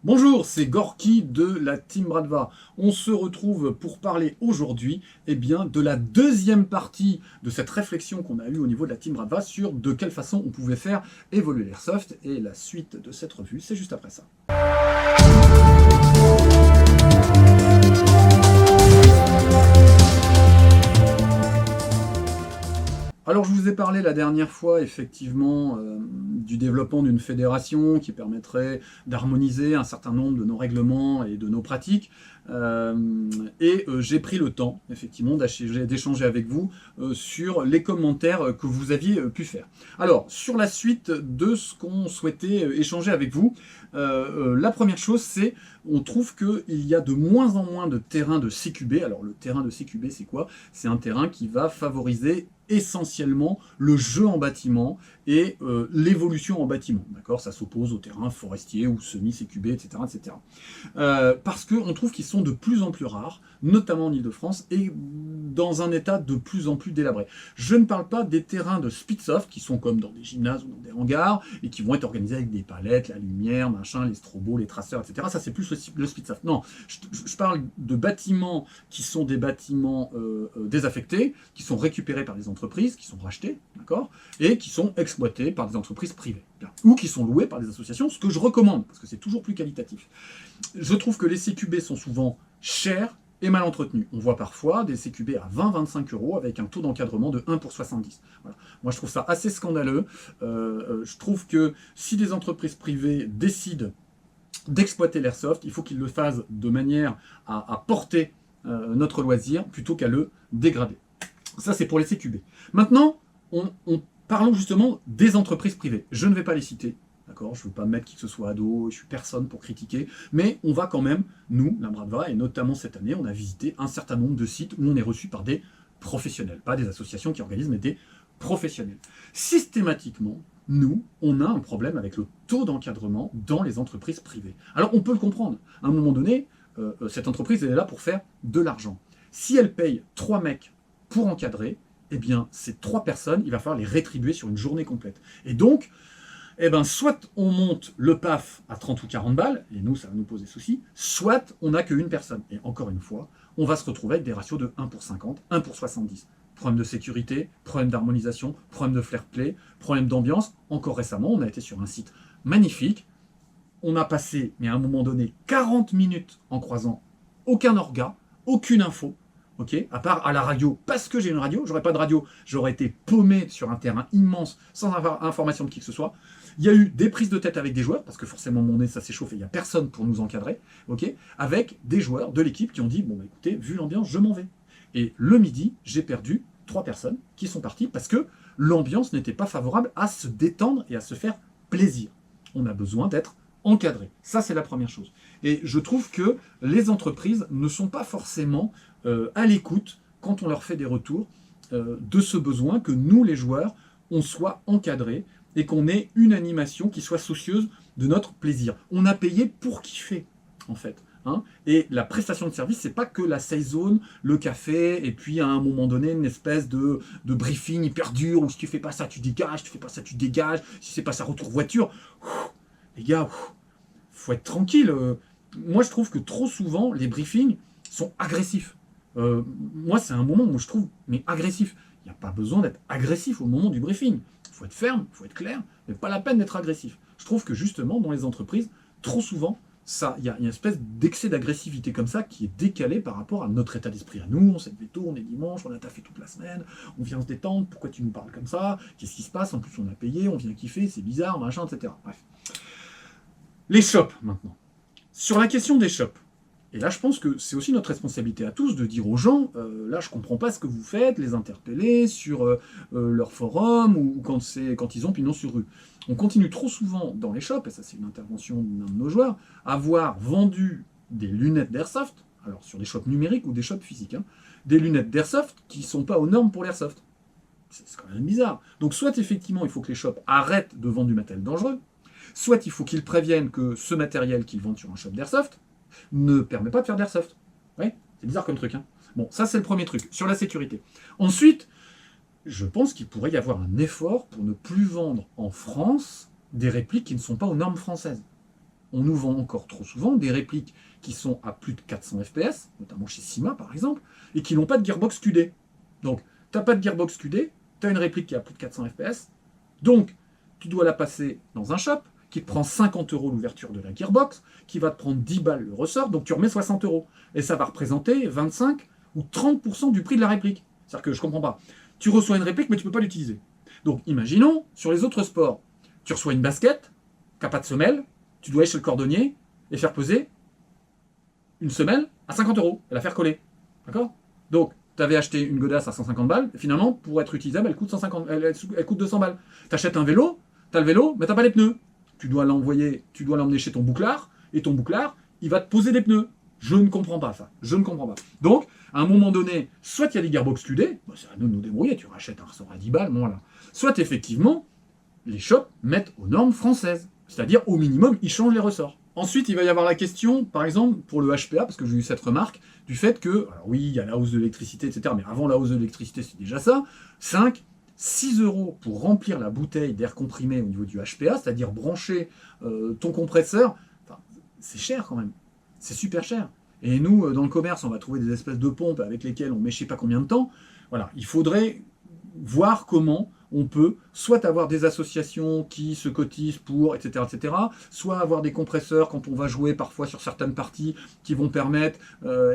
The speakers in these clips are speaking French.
Bonjour, c'est Gorky de la Team Bradva. On se retrouve pour parler aujourd'hui de la deuxième partie de cette réflexion qu'on a eue au niveau de la Team Bradva sur de quelle façon on pouvait faire évoluer l'airsoft. Et la suite de cette revue, c'est juste après ça. Alors je vous ai parlé la dernière fois effectivement du développement d'une fédération qui permettrait d'harmoniser un certain nombre de nos règlements et de nos pratiques. J'ai pris le temps effectivement d'échanger avec vous sur les commentaires que vous aviez pu faire. Alors sur la suite de ce qu'on souhaitait échanger avec vous, la première chose c'est on trouve qu'il y a de moins en moins de terrains de CQB. Alors le terrain de CQB c'est quoi? C'est un terrain qui va favoriser essentiellement le jeu en bâtiment et l'évolution en bâtiment. D'accord, ça s'oppose au terrain forestier ou semi-CQB, etc. etc. Parce qu'on trouve qu'ils sont de plus en plus rares, notamment en Ile-de-France, et dans un état de plus en plus délabré. Je ne parle pas des terrains de speedsoft, qui sont comme dans des gymnases ou dans des hangars, et qui vont être organisés avec des palettes, la lumière, machin, les strobos, les traceurs, etc. Ça, c'est plus le speedsoft. Non, je parle de bâtiments qui sont des bâtiments désaffectés, qui sont récupérés par des entreprises, qui sont rachetés, d'accord, et qui sont exploités par des entreprises privées, ou qui sont loués par des associations, ce que je recommande, parce que c'est toujours plus qualitatif. Je trouve que les CQB sont souvent chers et mal entretenus. On voit parfois des CQB à 20-25 euros avec un taux d'encadrement de 1 pour 70. Voilà. Moi, je trouve ça assez scandaleux. Je trouve que si des entreprises privées décident d'exploiter l'airsoft, il faut qu'ils le fassent de manière à porter notre loisir plutôt qu'à le dégrader. Ça, c'est pour les CQB. Maintenant, parlons justement des entreprises privées. Je ne vais pas les citer. D'accord, je ne veux pas mettre qui que ce soit à dos, je suis personne pour critiquer, mais on va quand même, nous, la Bradva, et notamment cette année, on a visité un certain nombre de sites où on est reçu par des professionnels, pas des associations qui organisent, mais des professionnels. Systématiquement, nous, on a un problème avec le taux d'encadrement dans les entreprises privées. Alors on peut le comprendre, à un moment donné, cette entreprise elle est là pour faire de l'argent. Si elle paye 3 mecs pour encadrer, eh bien ces 3 personnes, il va falloir les rétribuer sur une journée complète. Et donc, soit on monte le PAF à 30 ou 40 balles, et nous, ça va nous poser souci, soit on n'a qu'une personne. Et encore une fois, on va se retrouver avec des ratios de 1 pour 50, 1 pour 70. Problème de sécurité, problème d'harmonisation, problème de fair play, problème d'ambiance. Encore récemment, on a été sur un site magnifique. On a passé, mais à un moment donné, 40 minutes en croisant aucun orga, aucune info, ok, à part à la radio, parce que j'ai une radio, j'aurais pas de radio, j'aurais été paumé sur un terrain immense, sans avoir information de qui que ce soit. Il y a eu des prises de tête avec des joueurs, parce que forcément mon nez ça s'échauffe et il n'y a personne pour nous encadrer, ok, avec des joueurs de l'équipe qui ont dit, bon bah écoutez, vu l'ambiance, je m'en vais. Et le midi, j'ai perdu 3 personnes qui sont parties parce que l'ambiance n'était pas favorable à se détendre et à se faire plaisir. On a besoin d'être encadré. Ça, c'est la première chose. Et je trouve que les entreprises ne sont pas forcément à l'écoute quand on leur fait des retours de ce besoin que nous, les joueurs, on soit encadrés et qu'on ait une animation qui soit soucieuse de notre plaisir. On a payé pour kiffer, en fait. Hein, et la prestation de service, c'est pas que la safe zone, le café, et puis à un moment donné, une espèce de briefing hyper dur où si tu fais pas ça, tu dégages, tu fais pas ça, tu dégages, si c'est pas ça, retour voiture. Les gars, faut être tranquille. Moi, je trouve que trop souvent, les briefings sont agressifs. Moi, c'est un moment où je trouve, mais agressif. Il n'y a pas besoin d'être agressif au moment du briefing. Il faut être ferme, il faut être clair, mais pas la peine d'être agressif. Je trouve que justement, dans les entreprises, trop souvent, il y a une espèce d'excès d'agressivité comme ça qui est décalé par rapport à notre état d'esprit. À nous, on s'est levé tôt, on est dimanche, on a taffé toute la semaine, on vient se détendre, pourquoi tu nous parles comme ça? Qu'est-ce qui se passe? En plus, on a payé, on vient kiffer, c'est bizarre, machin, etc. Bref. Les shops, maintenant. Sur la question des shops, et là je pense que c'est aussi notre responsabilité à tous de dire aux gens, là je comprends pas ce que vous faites, les interpeller sur leur forum ou quand ils ont pignon sur rue. On continue trop souvent dans les shops, et ça c'est une intervention d'un de nos joueurs, à avoir vendu des lunettes d'airsoft, alors sur des shops numériques ou des shops physiques, hein, des lunettes d'airsoft qui sont pas aux normes pour l'airsoft. C'est quand même bizarre. Donc soit effectivement il faut que les shops arrêtent de vendre du matériel dangereux, soit il faut qu'ils préviennent que ce matériel qu'ils vendent sur un shop d'airsoft ne permet pas de faire d'airsoft. Ouais, c'est bizarre comme truc. Hein. Bon, ça c'est le premier truc, sur la sécurité. Ensuite, je pense qu'il pourrait y avoir un effort pour ne plus vendre en France des répliques qui ne sont pas aux normes françaises. on nous vend encore trop souvent des répliques qui sont à plus de 400 FPS, notamment chez Sima par exemple, et qui n'ont pas de gearbox QD. Donc, tu n'as pas de gearbox QD, tu as une réplique qui a plus de 400 FPS, donc tu dois la passer dans un shop qui te prend 50 € l'ouverture de la gearbox, qui va te prendre 10 balles le ressort, donc tu remets 60 €. Et ça va représenter 25 ou 30% du prix de la réplique. C'est-à-dire que je ne comprends pas. Tu reçois une réplique, mais tu ne peux pas l'utiliser. Donc, imaginons, sur les autres sports, tu reçois une basket, qui n'a pas de semelle, tu dois aller chez le cordonnier et faire poser une semelle à 50 € et la faire coller. D'accord? Donc, tu avais acheté une godasse à 150 balles, et finalement, pour être utilisable, elle coûte, elle coûte 200 balles. Tu achètes un vélo, tu as le vélo, mais tu n'as pas les pneus. Tu dois l'emmener chez ton bouclard, et ton bouclard, il va te poser des pneus. Je ne comprends pas ça. Je ne comprends pas. Donc, à un moment donné, soit il y a des gearbox QD, bah c'est à nous de nous débrouiller, tu rachètes un ressort à 10 balles, bon, voilà. Soit effectivement, les shops mettent aux normes françaises. C'est-à-dire, au minimum, ils changent les ressorts. Ensuite, il va y avoir la question, par exemple, pour le HPA, parce que j'ai eu cette remarque, du fait que, alors oui, il y a la hausse de l'électricité, etc., mais avant la hausse de l'électricité, c'est déjà ça, 6 € pour remplir la bouteille d'air comprimé au niveau du HPA, c'est-à-dire brancher ton compresseur, enfin, c'est cher quand même. C'est super cher. Et nous, dans le commerce, on va trouver des espèces de pompes avec lesquelles on met je sais pas combien de temps. Voilà, il faudrait voir comment on peut soit avoir des associations qui se cotisent pour, etc., soit avoir des compresseurs quand on va jouer parfois sur certaines parties qui vont permettre,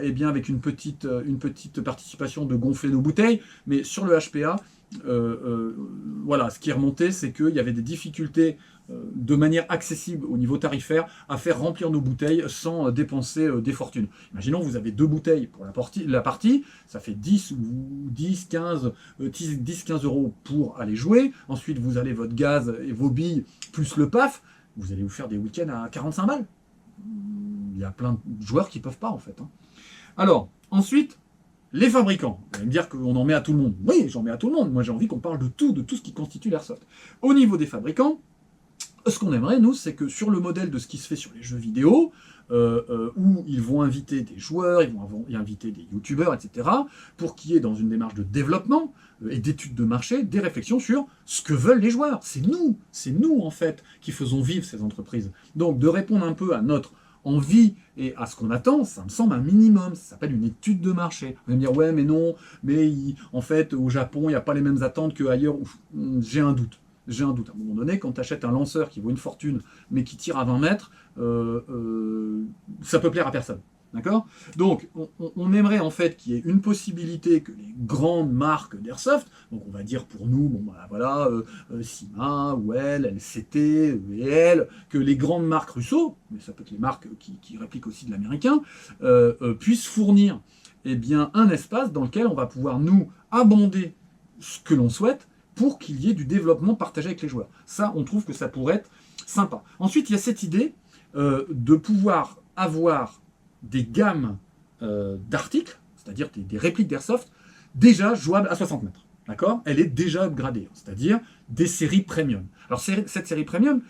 eh bien, avec une petite participation de gonfler nos bouteilles. Mais sur le HPA, voilà, ce qui est remonté, c'est qu'il y avait des difficultés de manière accessible au niveau tarifaire à faire remplir nos bouteilles sans dépenser des fortunes. Imaginons, vous avez 2 bouteilles pour la partie, ça fait 10 ou 10-15 € pour aller jouer. Ensuite, vous avez votre gaz et vos billes, plus le PAF. Vous allez vous faire des week-ends à 45 balles. Il y a plein de joueurs qui ne peuvent pas, en fait. Alors, ensuite, les fabricants. Vous allez me dire qu'on en met à tout le monde. Oui, j'en mets à tout le monde. Moi, j'ai envie qu'on parle de tout ce qui constitue l'airsoft. Au niveau des fabricants, ce qu'on aimerait, nous, c'est que sur le modèle de ce qui se fait sur les jeux vidéo, où ils vont inviter des joueurs, ils vont inviter des youtubeurs, etc., pour qu'il y ait dans une démarche de développement et d'études de marché, des réflexions sur ce que veulent les joueurs. C'est nous, en fait, qui faisons vivre ces entreprises. Donc, de répondre un peu à notre envie et à ce qu'on attend, ça me semble un minimum. Ça s'appelle une étude de marché. Vous allez me dire, ouais, mais non, mais en fait, au Japon, il n'y a pas les mêmes attentes qu'ailleurs. J'ai un doute. J'ai un doute. À un moment donné, quand tu achètes un lanceur qui vaut une fortune, mais qui tire à 20 mètres, ça peut plaire à personne. D'accord? Donc, on aimerait en fait qu'il y ait une possibilité que les grandes marques d'airsoft, donc on va dire pour nous, bon bah voilà, Sima, Well, LCT, EL, que les grandes marques Russo, mais ça peut être les marques qui répliquent aussi de l'américain, puissent fournir eh bien, un espace dans lequel on va pouvoir nous abonder ce que l'on souhaite, pour qu'il y ait du développement partagé avec les joueurs. Ça, on trouve que ça pourrait être sympa. Ensuite, il y a cette idée de pouvoir avoir des gammes d'articles, c'est-à-dire des répliques d'airsoft, déjà jouables à 60 mètres. D'accord? Elle est déjà upgradée, c'est-à-dire des séries premium. Alors, cette série premium,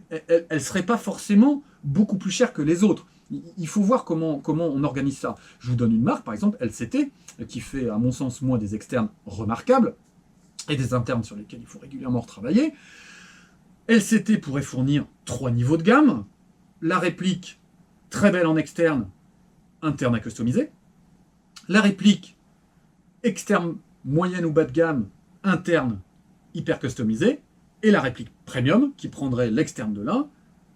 elle ne serait pas forcément beaucoup plus chère que les autres. Il faut voir comment on organise ça. Je vous donne une marque, par exemple, LCT, qui fait, à mon sens, moi, des externes remarquables, et des internes sur lesquels il faut régulièrement retravailler. LCT pourrait fournir 3 niveaux de gamme. La réplique, très belle en externe, interne à customiser. La réplique, externe, moyenne ou bas de gamme, interne, hyper customisée. Et la réplique premium, qui prendrait l'externe de l'un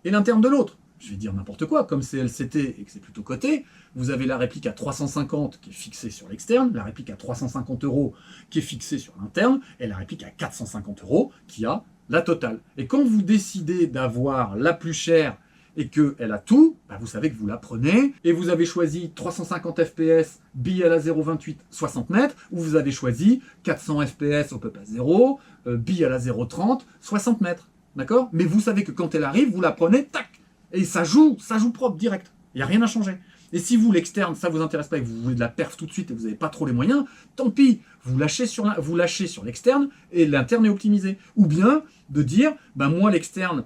et l'interne de l'autre. Je vais dire n'importe quoi, comme c'est LCT et que c'est plutôt coté, vous avez la réplique à 350 qui est fixée sur l'externe, la réplique à 350 € qui est fixée sur l'interne, et la réplique à 450 € qui a la totale. Et quand vous décidez d'avoir la plus chère et qu'elle a tout, bah vous savez que vous la prenez, et vous avez choisi 350 FPS, bille à la 0,28, 60 mètres, ou vous avez choisi 400 FPS au peuple à 0, bille à la 0,30, 60 mètres. D'accord? Mais vous savez que quand elle arrive, vous la prenez, tac. Et ça joue propre, direct. Il n'y a rien à changer. Et si vous, l'externe, ça ne vous intéresse pas et que vous voulez de la perf tout de suite et que vous n'avez pas trop les moyens, tant pis, vous lâchez sur l'externe et l'interne est optimisé. Ou bien de dire, ben moi l'externe,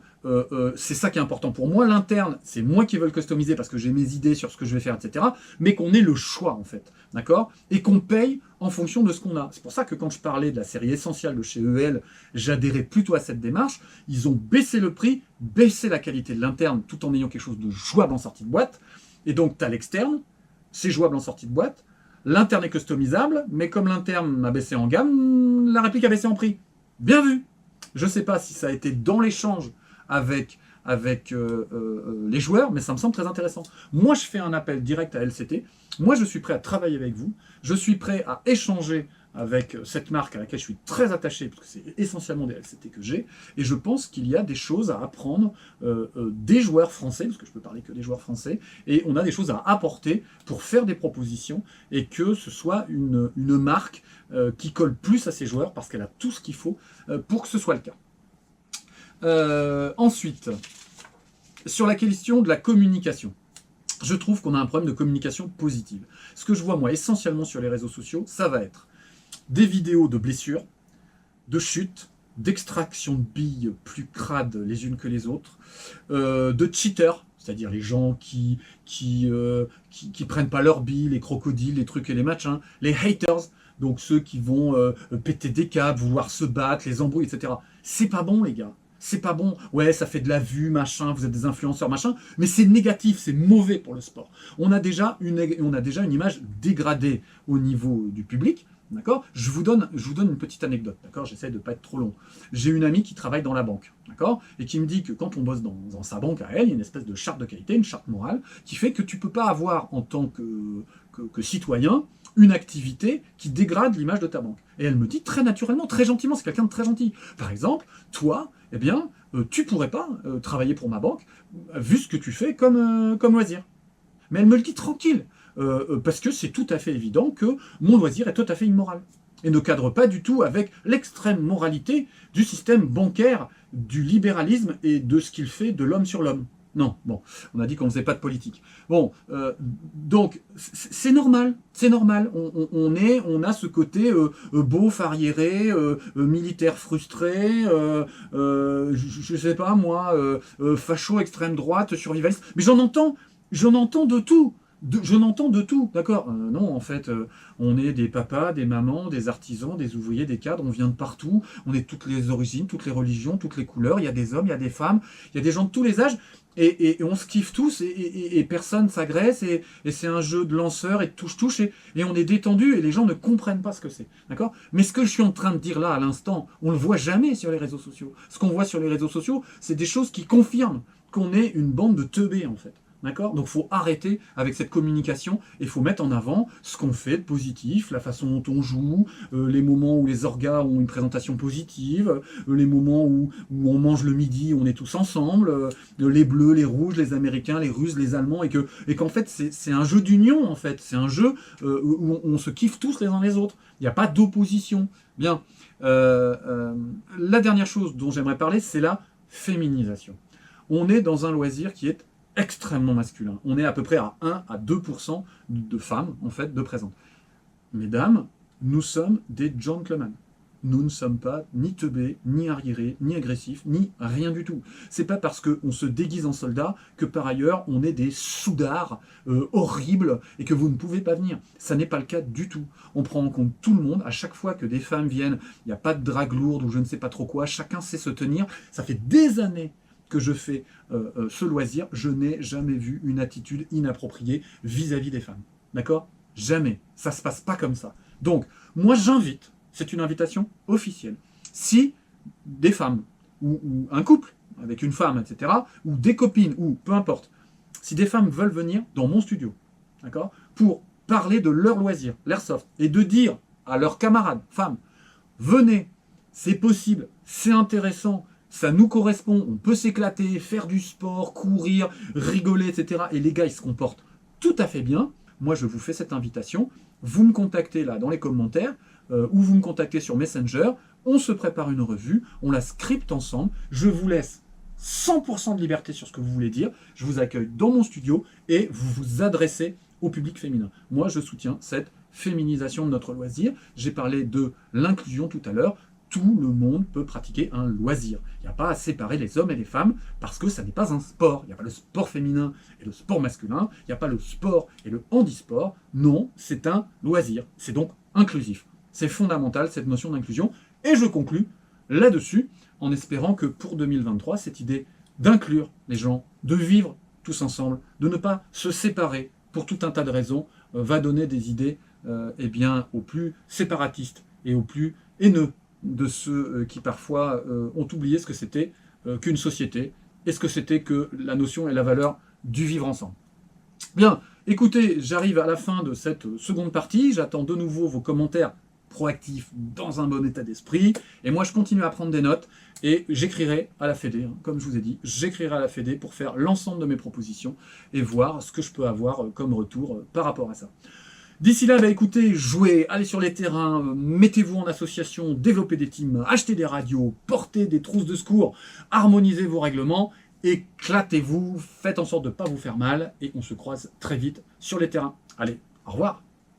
c'est ça qui est important pour moi, l'interne, c'est moi qui veux le customiser parce que j'ai mes idées sur ce que je vais faire, etc. Mais qu'on ait le choix en fait, d'accord? Et qu'on paye en fonction de ce qu'on a. C'est pour ça que quand je parlais de la série Essential de chez EL, j'adhérais plutôt à cette démarche. Ils ont baissé le prix, baissé la qualité de l'interne, tout en ayant quelque chose de jouable en sortie de boîte. Et donc, tu as l'externe, c'est jouable en sortie de boîte. L'interne est customisable, mais comme l'interne a baissé en gamme, la réplique a baissé en prix. Bien vu. Je ne sais pas si ça a été dans l'échange avec les joueurs, mais ça me semble très intéressant. Moi, je fais un appel direct à LCT. Moi, je suis prêt à travailler avec vous. Je suis prêt à échanger avec cette marque à laquelle je suis très attaché, parce que c'est essentiellement des LCT que j'ai, et je pense qu'il y a des choses à apprendre des joueurs français, parce que je peux parler que des joueurs français, et on a des choses à apporter pour faire des propositions, et que ce soit une marque qui colle plus à ses joueurs, parce qu'elle a tout ce qu'il faut pour que ce soit le cas. Ensuite, sur la question de la communication, je trouve qu'on a un problème de communication positive. Ce que je vois, moi, essentiellement sur les réseaux sociaux, ça va être des vidéos de blessures, de chutes, d'extraction de billes plus crades les unes que les autres, de cheaters, c'est-à-dire les gens qui prennent pas leurs billes, les crocodiles, les trucs et les machins, les haters, donc ceux qui vont péter des câbles, vouloir se battre, les embrouilles, etc. C'est pas bon, les gars. C'est pas bon. Ouais, ça fait de la vue, machin, vous êtes des influenceurs, machin, mais c'est négatif, c'est mauvais pour le sport. On a déjà une image dégradée au niveau du public. D'accord ? Je vous donne une petite anecdote, d'accord ? J'essaie de ne pas être trop long. J'ai une amie qui travaille dans la banque, d'accord ? Et qui me dit que quand on bosse dans sa banque à elle, il y a une espèce de charte de qualité, une charte morale, qui fait que tu ne peux pas avoir en tant que citoyen une activité qui dégrade l'image de ta banque. Et elle me dit très naturellement, très gentiment, c'est quelqu'un de très gentil. Par exemple, toi, eh bien, tu ne pourrais pas travailler pour ma banque, vu ce que tu fais comme loisir. Mais elle me le dit tranquille. Parce que c'est tout à fait évident que mon loisir est tout à fait immoral. Et ne cadre pas du tout avec l'extrême moralité du système bancaire, du libéralisme et de ce qu'il fait de l'homme sur l'homme. Non, bon, on a dit qu'on ne faisait pas de politique. Bon, donc, c'est normal, c'est normal. On a ce côté beauf, arriéré, militaire frustré, je sais pas moi, facho, extrême droite, survivaliste. Mais j'en entends de tout. Je n'entends de tout, d'accord non, en fait, on est des papas, des mamans, des artisans, des ouvriers, des cadres, on vient de partout, on est toutes les origines, toutes les religions, toutes les couleurs, il y a des hommes, il y a des femmes, il y a des gens de tous les âges, et on se kiffe tous, et personne s'agresse, et c'est un jeu de lanceur et de touche-touche, et on est détendu, et les gens ne comprennent pas ce que c'est, d'accord ? Mais ce que je suis en train de dire là, à l'instant, on ne le voit jamais sur les réseaux sociaux. Ce qu'on voit sur les réseaux sociaux, c'est des choses qui confirment qu'on est une bande de teubés, en fait. D'accord ? Donc il faut arrêter avec cette communication et il faut mettre en avant ce qu'on fait de positif, la façon dont on joue, les moments où les orgas ont une présentation positive, les moments où on mange le midi, on est tous ensemble, les bleus, les rouges, les américains, les russes, les allemands, et qu'en fait c'est un jeu d'union, en fait, c'est un jeu où on se kiffe tous les uns les autres, il n'y a pas d'opposition. Bien, la dernière chose dont j'aimerais parler, c'est la féminisation. On est dans un loisir qui est extrêmement masculin. On est à peu près à 1 à 2% de femmes, en fait, de présentes. Mesdames, nous sommes des gentlemen. Nous ne sommes pas ni teubés, ni arriérés, ni agressifs, ni rien du tout. C'est pas parce qu'on se déguise en soldat que par ailleurs on est des soudards horribles et que vous ne pouvez pas venir. Ça n'est pas le cas du tout. On prend en compte tout le monde. À chaque fois que des femmes viennent, il n'y a pas de drague lourde ou je ne sais pas trop quoi. Chacun sait se tenir. Ça fait des années que je fais ce loisir, je n'ai jamais vu une attitude inappropriée vis-à-vis des femmes. D'accord ? Jamais. Ça ne se passe pas comme ça. Donc, moi j'invite, c'est une invitation officielle, si des femmes, ou un couple, avec une femme, etc., ou des copines, ou peu importe, si des femmes veulent venir dans mon studio, d'accord, pour parler de leur loisir, l'airsoft, et de dire à leurs camarades, femmes, venez, c'est possible, c'est intéressant, ça nous correspond, on peut s'éclater, faire du sport, courir, rigoler, etc. Et les gars, ils se comportent tout à fait bien. Moi, je vous fais cette invitation. Vous me contactez là dans les commentaires, ou vous me contactez sur Messenger. On se prépare une revue, on la scripte ensemble. Je vous laisse 100% de liberté sur ce que vous voulez dire. Je vous accueille dans mon studio et vous vous adressez au public féminin. Moi, je soutiens cette féminisation de notre loisir. J'ai parlé de l'inclusion tout à l'heure. Tout le monde peut pratiquer un loisir. Il n'y a pas à séparer les hommes et les femmes parce que ça n'est pas un sport. Il n'y a pas le sport féminin et le sport masculin. Il n'y a pas le sport et le handisport. Non, c'est un loisir. C'est donc inclusif. C'est fondamental, cette notion d'inclusion. Et je conclus là-dessus en espérant que pour 2023, cette idée d'inclure les gens, de vivre tous ensemble, de ne pas se séparer pour tout un tas de raisons, va donner des idées eh bien, aux plus séparatistes et aux plus haineux de ceux qui parfois ont oublié ce que c'était qu'une société et ce que c'était que la notion et la valeur du vivre ensemble. Bien, écoutez, j'arrive à la fin de cette seconde partie, j'attends de nouveau vos commentaires proactifs dans un bon état d'esprit, et moi je continue à prendre des notes, et j'écrirai à la Fédé, comme je vous ai dit, j'écrirai à la Fédé pour faire l'ensemble de mes propositions, et voir ce que je peux avoir comme retour par rapport à ça. D'ici là, écoutez, jouez, allez sur les terrains, mettez-vous en association, développez des teams, achetez des radios, portez des trousses de secours, harmonisez vos règlements, éclatez-vous, faites en sorte de ne pas vous faire mal, et on se croise très vite sur les terrains. Allez, au revoir!